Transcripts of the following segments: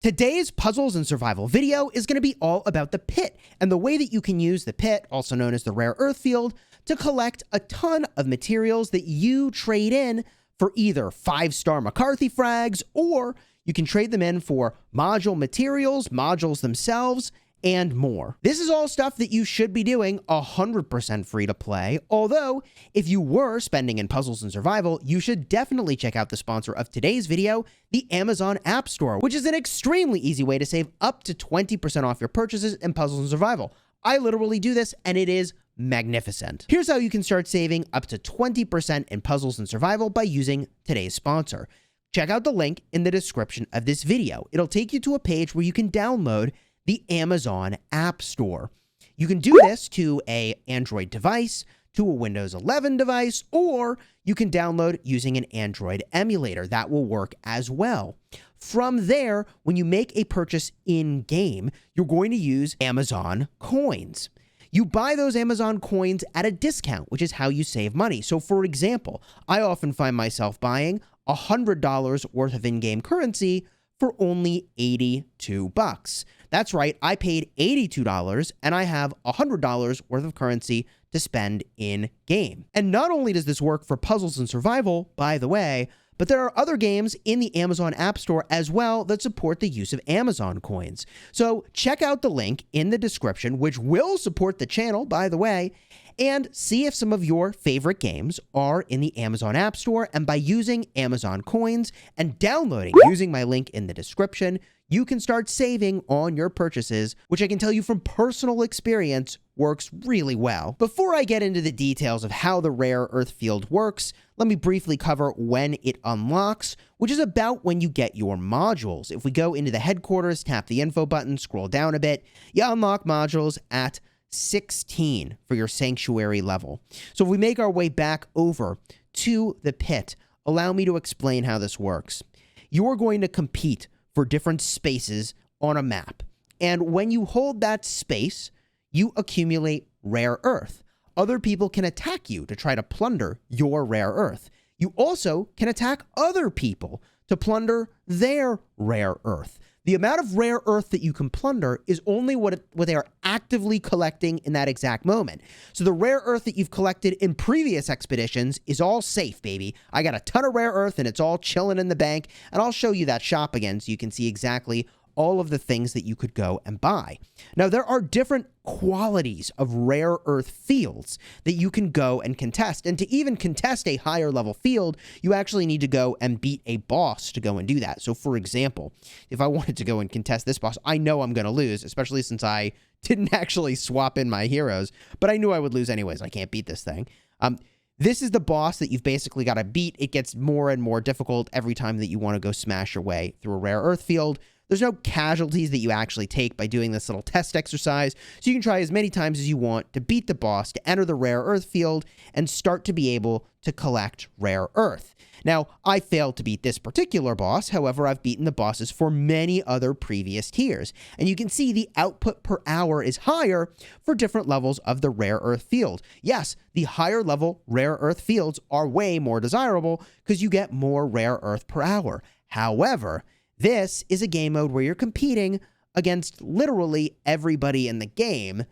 Today's puzzles and survival video is going to be all about the pit and the way that you can use the pit, also known as the rare earth field, to collect a ton of materials that you trade in for either 5-star McCarthy frags, or you can trade them in for module materials, modules themselves, and more. This is all stuff that you should be doing 100% free to play, although if you were spending in puzzles and survival, you should definitely check out the sponsor of today's video, the Amazon Appstore, which is an extremely easy way to save up to 20% off your purchases in puzzles and survival. I literally do this, and it is magnificent. Here's how you can start saving up to 20% in puzzles and survival by using today's sponsor. Check out the link in the description of this video. It'll take you to a page where you can download the Amazon Appstore. You can do this to an Android device, to a Windows 11 device, or you can download using an Android emulator. That will work as well. From there, when you make a purchase in-game, you're going to use Amazon coins. You buy those Amazon coins at a discount, which is how you save money. So for example, I often find myself buying $100 worth of in-game currency for only 82 bucks. That's right, I paid $82 and I have $100 worth of currency to spend in-game. And not only does this work for puzzles and survival, by the way, but there are other games in the Amazon App Store as well that support the use of Amazon coins. So check out the link in the description, which will support the channel, by the way, and see if some of your favorite games are in the Amazon App Store. And by using Amazon coins and downloading using my link in the description, you can start saving on your purchases, which I can tell you from personal experience works really well. Before I get into the details of how the rare earth field works, let me briefly cover when it unlocks, which is about when you get your modules. If we go into the headquarters, tap the info button, scroll down a bit, you unlock modules at 16 for your sanctuary level. So if we make our way back over to the pit, allow me to explain how this works. You're going to compete for different spaces on a map. And when you hold that space, you accumulate rare earth. Other people can attack you to try to plunder your rare earth. You also can attack other people to plunder their rare earth. The amount of rare earth that you can plunder is only what they are actively collecting in that exact moment. So the rare earth that you've collected in previous expeditions is all safe, baby. I got a ton of rare earth and it's all chilling in the bank. And I'll show you that shop again so you can see exactly all of the things that you could go and buy. Now, there are different qualities of rare earth fields that you can go and contest. And to even contest a higher level field, you actually need to go and beat a boss to go and do that. So for example, if I wanted to go and contest this boss, I know I'm going to lose, especially since I didn't actually swap in my heroes, but I knew I would lose anyways. I can't beat this thing. This is the boss that you've basically got to beat. It gets more and more difficult every time that you want to go smash your way through a rare earth field. There's no casualties that you actually take by doing this little test exercise, so you can try as many times as you want to beat the boss, to enter the rare earth field, and start to be able to collect rare earth. Now, I failed to beat this particular boss, however, I've beaten the bosses for many other previous tiers, and you can see the output per hour is higher for different levels of the rare earth field. Yes, the higher level rare earth fields are way more desirable because you get more rare earth per hour. However, this is a game mode where you're competing against literally everybody in the game,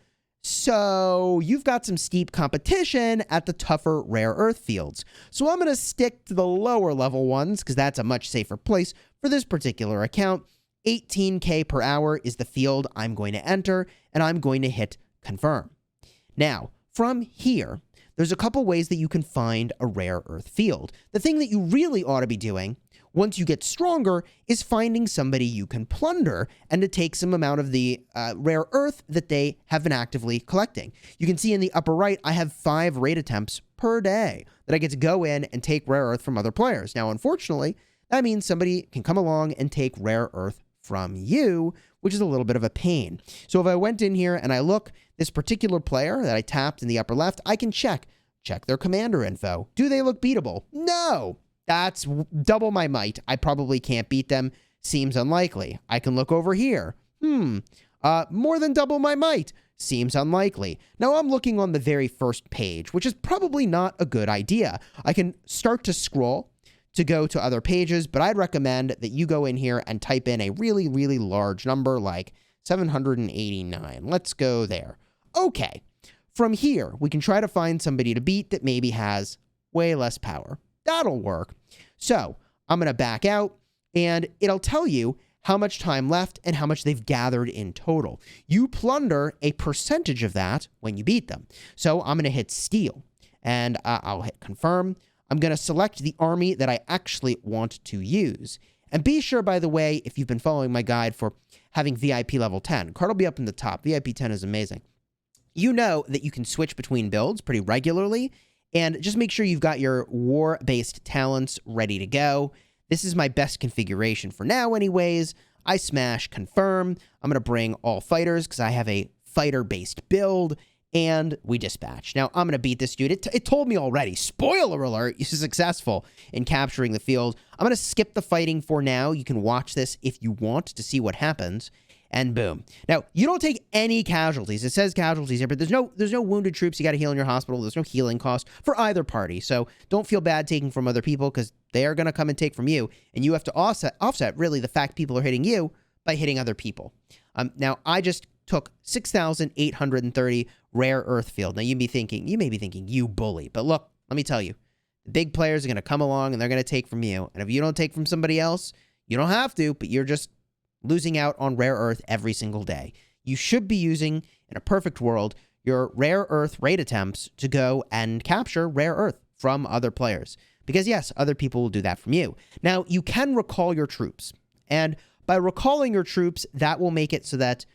so you've got some steep competition at the tougher rare earth fields. So I'm going to stick to the lower level ones because that's a much safer place for this particular account. 18k per hour is the field I'm going to enter, and I'm going to hit confirm. Now, from here, there's a couple ways that you can find a rare earth field. The thing that you really ought to be doing once you get stronger is finding somebody you can plunder and to take some amount of the rare earth that they have been actively collecting. You can see in the upper right, I have 5 raid attempts per day that I get to go in and take rare earth from other players. Now, unfortunately, that means somebody can come along and take rare earth from you, which is a little bit of a pain. So if I went in here and I look, this particular player that I tapped in the upper left, I can check their commander info. Do they look beatable? No. That's double my might. I probably can't beat them. Seems unlikely. I can look over here. More than double my might. Seems unlikely. Now I'm looking on the very first page, which is probably not a good idea. I can start to scroll to go to other pages, but I'd recommend that you go in here and type in a really, really large number like 789. Let's go there. Okay. From here, we can try to find somebody to beat that maybe has way less power. That'll work. So I'm going to back out, and it'll tell you how much time left and how much they've gathered in total. You plunder a percentage of that when you beat them. So I'm going to hit steal, and I'll hit confirm. I'm going to select the army that I actually want to use. And be sure, by the way, if you've been following my guide for having VIP level 10, card will be up in the top. VIP 10 is amazing. You know that you can switch between builds pretty regularly, and just make sure you've got your war-based talents ready to go. This is my best configuration for now anyways. I smash confirm. I'm going to bring all fighters because I have a fighter-based build, and we dispatch. Now, I'm going to beat this dude. It told me already. Spoiler alert, you're successful in capturing the field. I'm going to skip the fighting for now. You can watch this if you want to see what happens. And boom. Now, you don't take any casualties. It says casualties here, but there's no wounded troops you got to heal in your hospital. There's no healing cost for either party. So don't feel bad taking from other people because they are going to come and take from you. And you have to offset really the fact people are hitting you by hitting other people. Now, I just took 6,830 rare earth field. Now, you may be thinking, you bully. But look, let me tell you, the big players are going to come along and they're going to take from you. And if you don't take from somebody else, you don't have to, but you're just losing out on rare earth every single day. You should be using, in a perfect world, your rare earth raid attempts to go and capture rare earth from other players. Because yes, other people will do that from you. Now, you can recall your troops. And by recalling your troops, that will make it so that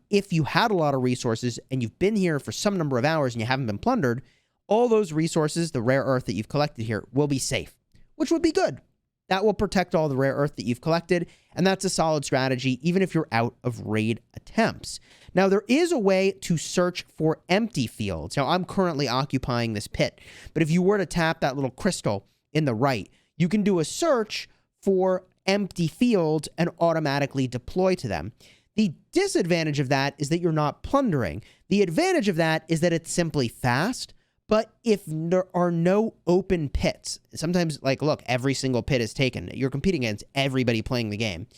if you had a lot of resources and you've been here for some number of hours and you haven't been plundered, all those resources, the rare earth that you've collected here, will be safe, which would be good. That will protect all the rare earth that you've collected, and that's a solid strategy, even if you're out of raid attempts. Now, there is a way to search for empty fields. Now, I'm currently occupying this pit, but if you were to tap that little crystal in the right, you can do a search for empty fields and automatically deploy to them. The disadvantage of that is that you're not plundering. The advantage of that is that it's simply fast. But if there are no open pits, sometimes, like, look, every single pit is taken. You're competing against everybody playing the game.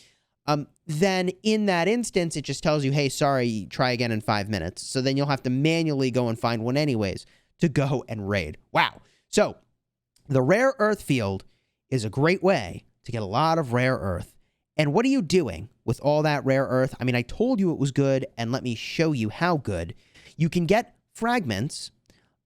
Then in that instance, it just tells you, hey, sorry, try again in 5 minutes. So then you'll have to manually go and find one anyways to go and raid. Wow. So the rare earth field is a great way to get a lot of rare earth. And what are you doing with all that rare earth? I mean, I told you it was good, and let me show you how good. You can get fragments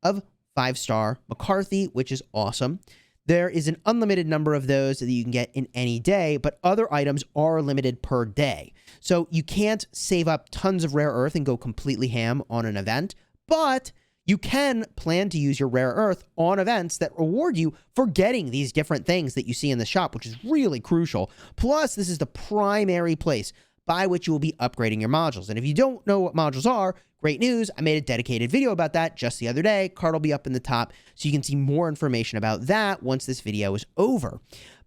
of 5-star McCarthy, which is awesome. There is an unlimited number of those that you can get in any day, but other items are limited per day. So you can't save up tons of rare earth and go completely ham on an event, but you can plan to use your rare earth on events that reward you for getting these different things that you see in the shop, which is really crucial. Plus, this is the primary place by which you will be upgrading your modules. And if you don't know what modules are, great news, I made a dedicated video about that just the other day. Card will be up in the top, so you can see more information about that once this video is over.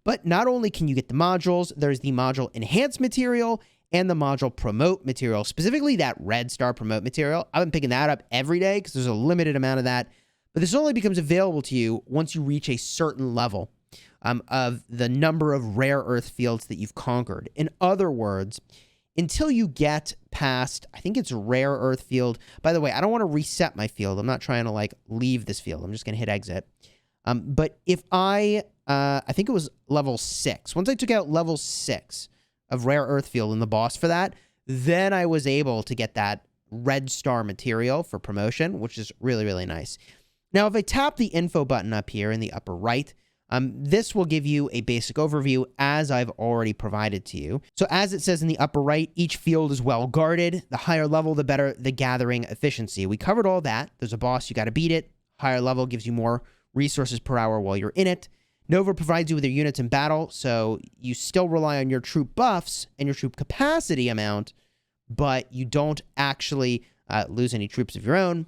But not only can you get the modules, there's the module enhance material and the module promote material, specifically that red star promote material. I've been picking that up every day because there's a limited amount of that. But this only becomes available to you once you reach a certain level of the number of rare earth fields that you've conquered. In other words, until you get past, I think it's rare earth field. By the way, I don't want to reset my field. I'm not trying to like leave this field. I'm just going to hit exit. But if I think it was level 6. Once I took out level 6 of rare earth field in the boss for that, then I was able to get that red star material for promotion, which is really, really nice. Now, if I tap the info button up here in the upper right, this will give you a basic overview as I've already provided to you. So as it says in the upper right, each field is well guarded. The higher level, the better the gathering efficiency. We covered all that. There's a boss, you got to beat it. Higher level gives you more resources per hour while you're in it. Nova provides you with your units in battle, so you still rely on your troop buffs and your troop capacity amount, but you don't actually lose any troops of your own.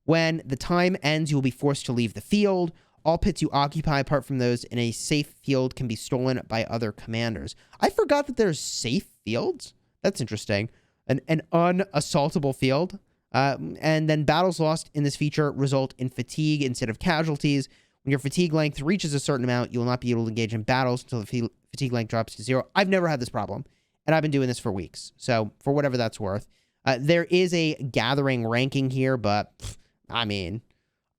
When the time ends, you will be forced to leave the field. All pits you occupy, apart from those in a safe field, can be stolen by other commanders. I forgot that there's safe fields. That's interesting. An unassaultable field. And then battles lost in this feature result in fatigue instead of casualties, When your fatigue length reaches a certain amount, you will not be able to engage in battles until the fatigue length drops to 0. I've never had this problem, and I've been doing this for weeks. So for whatever that's worth, there is a gathering ranking here, but I mean,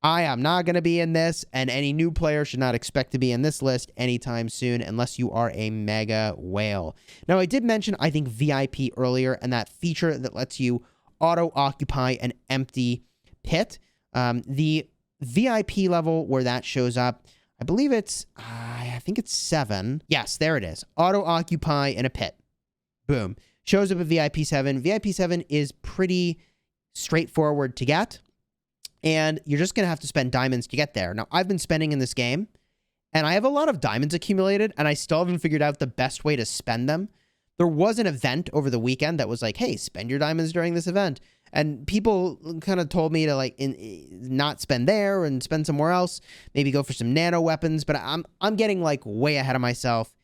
I am not going to be in this, and any new player should not expect to be in this list anytime soon unless you are a mega whale. Now, I did mention, I think, VIP earlier, and that feature that lets you auto-occupy an empty pit. The VIP level where that shows up, I believe it's, I think it's 7. Yes, there it is. Auto-occupy in a pit. Boom. Shows up at VIP 7. VIP 7 is pretty straightforward to get, and you're just going to have to spend diamonds to get there. Now, I've been spending in this game, and I have a lot of diamonds accumulated, and I still haven't figured out the best way to spend them. There was an event over the weekend that was like, hey, spend your diamonds during this event. And people kind of told me to like not spend there and spend somewhere else, maybe go for some nano weapons, but I'm getting like way ahead of myself.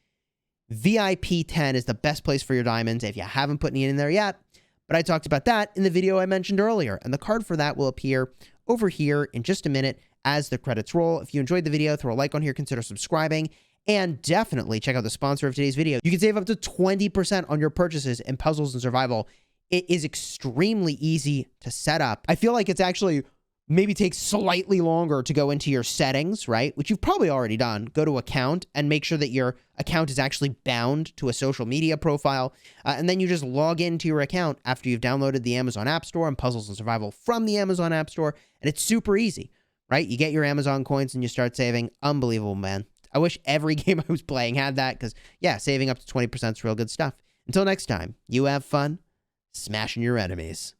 VIP 10 is the best place for your diamonds if you haven't put any in there yet. But I talked about that in the video I mentioned earlier, and the card for that will appear over here in just a minute as the credits roll. If you enjoyed the video, throw a like on here, consider subscribing, and definitely check out the sponsor of today's video. You can save up to 20% on your purchases in Puzzles and Survival. It is extremely easy to set up. I feel like it's actually maybe takes slightly longer to go into your settings, right? Which you've probably already done. Go to account and make sure that your account is actually bound to a social media profile. And then you just log into your account after you've downloaded the Amazon Appstore and Puzzles and Survival from the Amazon Appstore. And it's super easy, right? You get your Amazon coins and you start saving. Unbelievable, man. I wish every game I was playing had that because, yeah, saving up to 20% is real good stuff. Until next time, you have fun smashing your enemies.